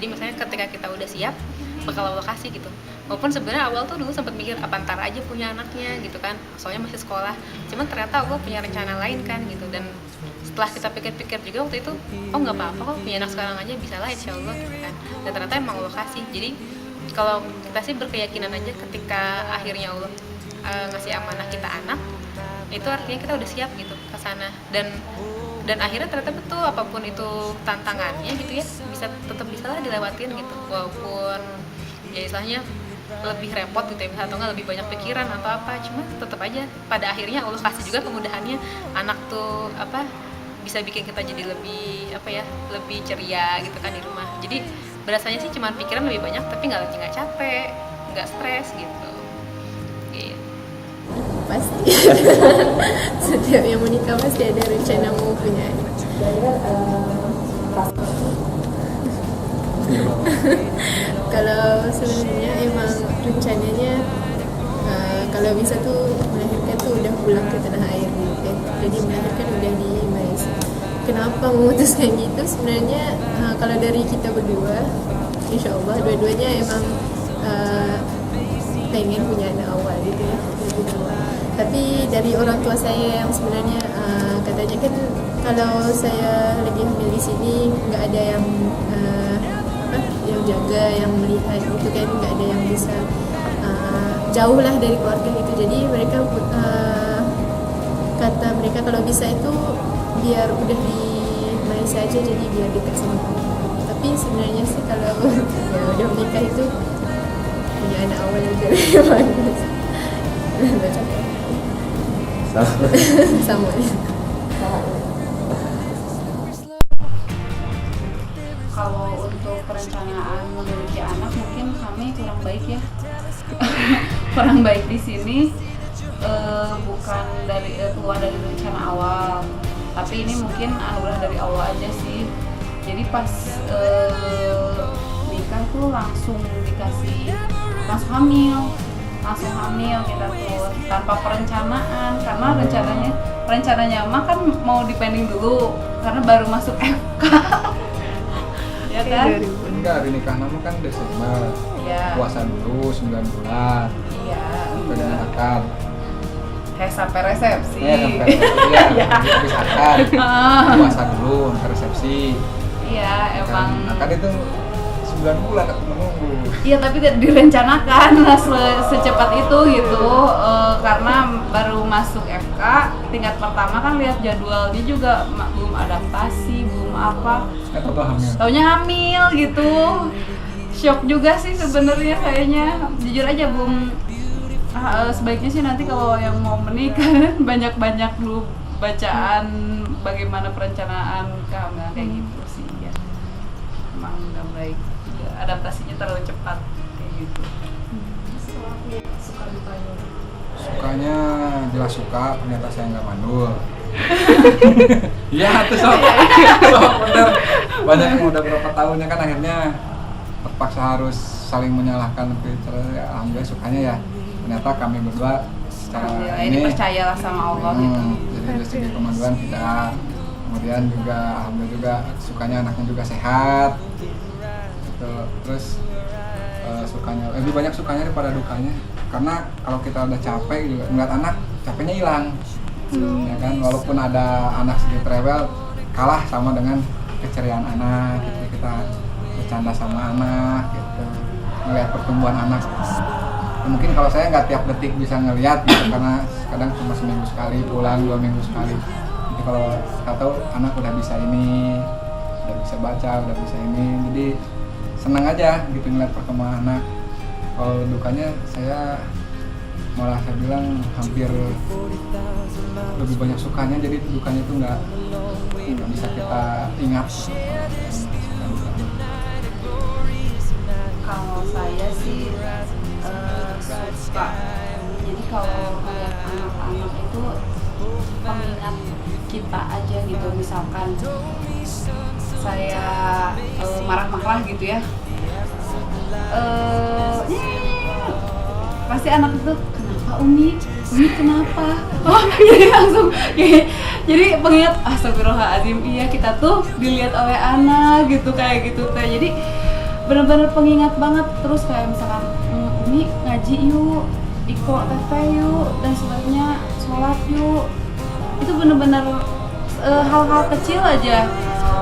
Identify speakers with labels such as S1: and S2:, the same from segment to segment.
S1: misalnya ketika kita udah siap bakal Allah kasih gitu. Walaupun sebenarnya awal tuh dulu sempat mikir apa ntar aja punya anaknya gitu kan, soalnya masih sekolah. Cuman ternyata Allah punya rencana lain kan gitu. Dan setelah kita pikir-pikir juga waktu itu, oh nggak apa-apa kok punya anak sekarang aja, bisa lah insya Allah gitu kan. Dan ternyata emang Allah kasih. Jadi kalau kita sih berkeyakinan aja ketika akhirnya Allah ngasih amanah kita anak, itu artinya kita udah siap gitu ke sana. Dan akhirnya ternyata betul, apapun itu tantangannya gitu ya, tetap bisa lah dilewatin gitu. Walaupun ya istilahnya lebih repot gitu ya, atau nggak lebih banyak pikiran atau apa, cuma tetap aja pada akhirnya Allah kasih juga kemudahannya. Anak tuh bisa bikin kita jadi lebih lebih ceria gitu kan di rumah. Jadi berasanya sih cuma pikiran lebih banyak, tapi nggak capek, nggak stres gitu.
S2: Pasti setiap yang menikah pasti ada rencana mau punya anak. Kalau sebenarnya emang rencananya kalau bisa tuh melahirkan tuh udah pulang ke tanah air gitu kan. Jadi melahirkan udah di Malaysia. Kenapa memutuskan gitu? Sebenarnya kalau dari kita berdua, insya Allah dua-duanya emang pengen punya anak awal gitu ya. Tapi dari orang tua saya yang sebenarnya katanya kan kalau saya lagi hamil di sini nggak ada yang yang jaga, yang melihat gitu kan, nggak ada yang bisa jauh lah dari keluarga gitu. Jadi mereka kata mereka kalau bisa itu biar udah di Malaysia aja, jadi biar dekat sama keluarga. Tapi sebenarnya sih kalau ya udah menikah itu punya anak awal itu lebih bagus. Sama.
S3: Kalau untuk perencanaan memiliki anak mungkin kami kurang baik ya. Kurang baik di sini bukan dari keluar dari rencana awal, tapi ini mungkin anugerah dari Allah aja sih. Jadi pas nikah tuh langsung hamil kita tuh tanpa perencanaan, karena rencananya mah kan mau dipending dulu karena baru masuk FK. Ya kan?
S4: Enggak, hari nikah nama kan Desember. Iya. Puasa dulu 9 bulan.
S3: Iya.
S4: Dengan akad.
S3: Kayak sampai resepsi.
S4: Iya. Habis akad. Puasa dulu sampai resepsi.
S3: Iya, emang.
S4: Akad itu 9 bulan aku menunggu.
S3: Iya, tapi tidak direncanakan secepat itu gitu. Karena baru masuk FK tingkat pertama kan lihat jadwalnya juga belum adaptasi, belum apa. Taunya hamil gitu. Shock juga sih sebenarnya kayaknya. Jujur aja sebaiknya sih nanti kalau yang mau menikah banyak-banyak dulu bacaan bagaimana perencanaan kehamilan kayak gitu sih ya. Emang nggak baik. Adaptasinya terlalu cepat kayak gitu.
S4: Sukanya jelas suka, ternyata saya nggak mandul. Iya tuh sob bener. Banyak yang udah berapa tahunnya kan akhirnya terpaksa harus saling menyalahkan. Tapi alhamdulillah sukanya ya. Ternyata kami berdua secara
S3: ini percayalah sama Allah gitu.
S4: Jadi dari segi kemanduan tidak. Kemudian juga alhamdulillah juga sukanya anaknya juga sehat. Terus sukanya lebih banyak sukanya daripada dukanya, karena kalau kita udah capek juga ngeliat anak capeknya hilang. Ya kan, walaupun ada anak sedikit rewel kalah sama dengan keceriaan anak gitu, kita bercanda sama anak gitu, ngeliat pertumbuhan anak. Mungkin kalau saya nggak tiap detik bisa ngeliat gitu, karena kadang cuma seminggu sekali pulang, 2 minggu sekali. Jadi kalau kita tahu anak udah bisa ini, udah bisa baca, udah bisa ini, jadi senang aja gitu ngeliat perkembangan anak. Kalau dukanya saya malah saya bilang hampir lebih banyak sukanya, jadi dukanya itu nggak bisa kita ingat.
S3: Kalau saya sih suka. Jadi kalau melihat anak-anak itu pengingat kita aja gitu. Misalkan saya marah-marah gitu ya, pasti anak itu kenapa Umi kenapa, jadi langsung jadi pengingat astagfirullahaladzim, iya kita tuh dilihat oleh anak gitu kayak gitu teh. Jadi bener-bener pengingat banget. Terus kayak misalkan Umi ngaji yuk, Iko teteh yuk, dan sebagainya, sholat yuk. Itu bener-bener hal-hal kecil aja.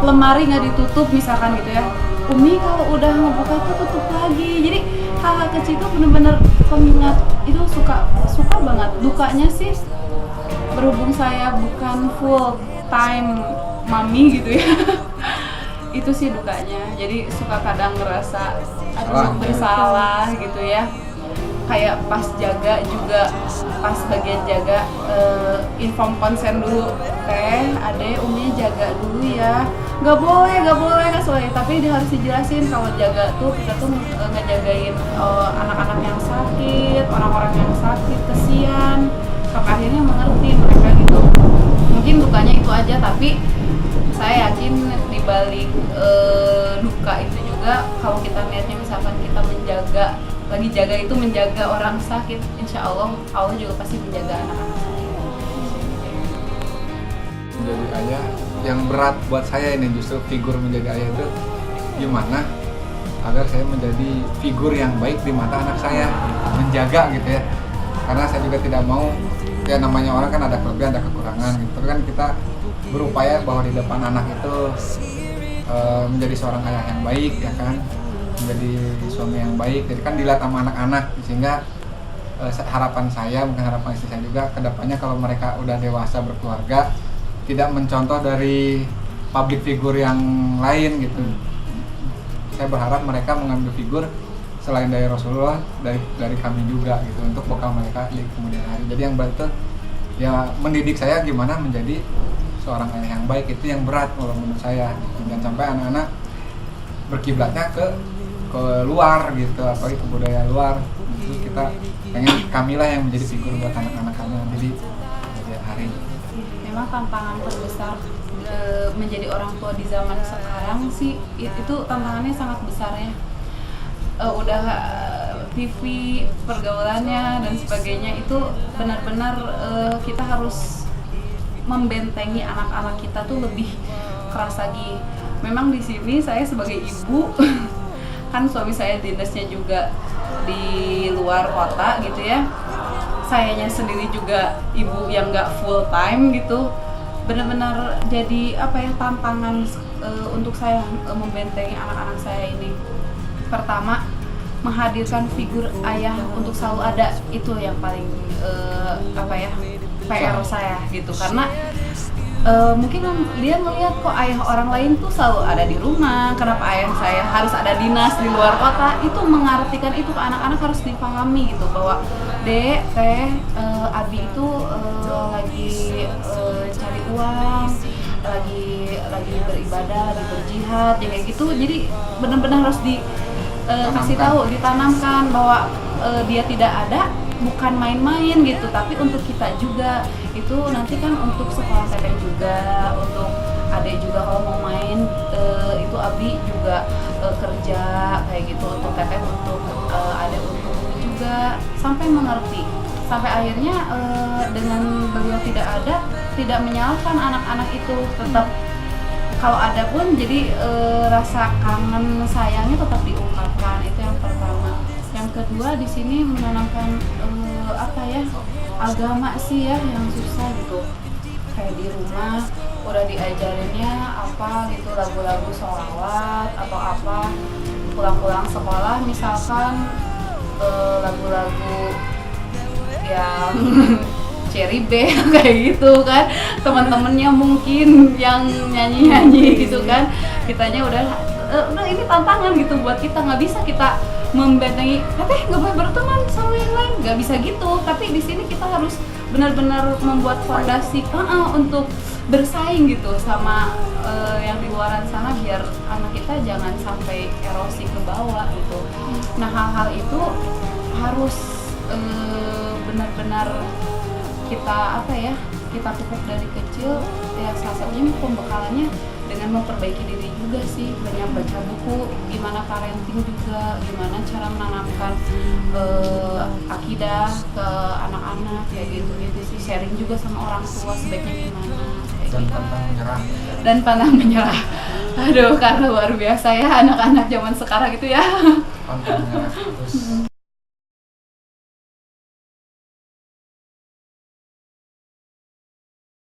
S3: Lemari nggak ditutup misalkan gitu ya, Umi kalau udah ngebuka itu tutup lagi. Jadi hal-hal kecil itu bener-bener pengingat. Itu suka banget. Dukanya sih berhubung saya bukan full time mami gitu ya. Itu sih dukanya. Jadi suka kadang ngerasa aduh bersalah gitu ya. Kayak pas jaga juga, pas bagian jaga inform konsen dulu, adek Umi jaga dulu ya. Nggak boleh, tapi dia harus dijelasin kalau jaga tuh kita tuh ngejagain anak-anak yang sakit, orang-orang yang sakit, kesian. Sampai akhirnya mengerti mereka gitu. Mungkin dukanya itu aja, tapi saya yakin dibalik duka itu juga kalau kita niatnya misalkan kita menjaga orang sakit, insya Allah juga pasti menjaga anak-anak saya.
S4: Menjadi ayah yang berat buat saya ini justru figur menjadi ayah itu gimana agar saya menjadi figur yang baik di mata anak saya, menjaga gitu ya. Karena saya juga tidak mau, ya namanya orang kan ada kelebihan ada kekurangan gitu kan, kita berupaya bahwa di depan anak itu menjadi seorang ayah yang baik ya kan, menjadi suami yang baik. Jadi kan dilihat sama anak-anak, sehingga harapan saya, mungkin harapan istri saya juga kedepannya kalau mereka udah dewasa berkeluarga tidak mencontoh dari public figure yang lain gitu. Saya berharap mereka mengambil figur selain dari Rasulullah, dari kami juga gitu, untuk bekal mereka di kemudian hari. Jadi yang berat itu ya mendidik saya gimana menjadi seorang ayah yang baik. Itu yang berat kalau menurut saya, dan sampai anak-anak berkiblatnya ke luar gitu, apalagi ke budaya luar. Terus kita pengen kamilah yang menjadi figur buat anak-anak kami nanti di kemudian hari.
S3: Memang tantangan terbesar menjadi orang tua di zaman sekarang sih, itu tantangannya sangat besar ya. Udah TV, pergaulannya dan sebagainya, itu benar-benar kita harus membentengi anak-anak kita tuh lebih keras lagi. Memang di sini saya sebagai ibu kan suami saya dinasnya juga di luar kota gitu ya, sayanya sendiri juga ibu yang nggak full time gitu. Benar-benar jadi tantangan untuk saya membentengi anak-anak saya ini. Pertama, menghadirkan figur ayah untuk selalu ada, itu yang paling PR saya gitu. Karena mungkin dia melihat kok ayah orang lain tuh selalu ada di rumah, kenapa ayah saya harus ada dinas di luar kota. Itu mengartikan itu ke anak-anak harus dipahami gitu, bahwa Dek, Teh, Abi itu lagi cari uang, lagi beribadah, lagi berjihad, ya kayak gitu. Jadi benar-benar harus kasih tahu, ditanamkan bahwa dia tidak ada bukan main-main gitu, tapi untuk kita juga. Itu nanti kan untuk sekolah Teteh juga, untuk adik juga kalau mau main, itu Abi juga kerja kayak gitu, untuk Teteh, untuk adik, untuk Umi juga, sampai mengerti. Sampai akhirnya dengan beliau tidak ada, tidak menyalahkan anak-anak itu, tetap kalau ada pun jadi rasa kangen sayangnya tetap diungkapkan. Itu yang pertama. Yang kedua, di sini menanamkan agama sih ya yang susah gitu. Kayak di rumah udah diajarinnya apa gitu, lagu-lagu sholawat atau apa, pulang-pulang sekolah misalkan lagu-lagu yang Cherry Bell kayak gitu kan, teman-temannya mungkin yang nyanyi-nyanyi gitu kan, kitanya udah ini tantangan gitu buat kita. Nggak bisa kita membentengi, nggak boleh berteman sama yang lain, nggak bisa gitu. Tapi di sini kita harus benar-benar membuat fondasi untuk bersaing gitu sama yang di luaran sana, biar anak kita jangan sampai erosi ke bawah gitu. Nah, hal-hal itu harus benar-benar kita pupuk dari kecil ya. Salah satunya pembekalannya dengan memperbaiki diri juga sih, banyak baca buku, gimana parenting juga, gimana cara menanamkan akidah ke anak-anak kayak gitu sih. Sharing juga sama orang tua sebaiknya gimana kayak
S4: dan
S3: gitu.
S4: pantang menyerah.
S3: Dan pantang menyerah. Aduh, karena luar biasa ya anak-anak zaman sekarang itu ya.
S4: pantang menyerah terus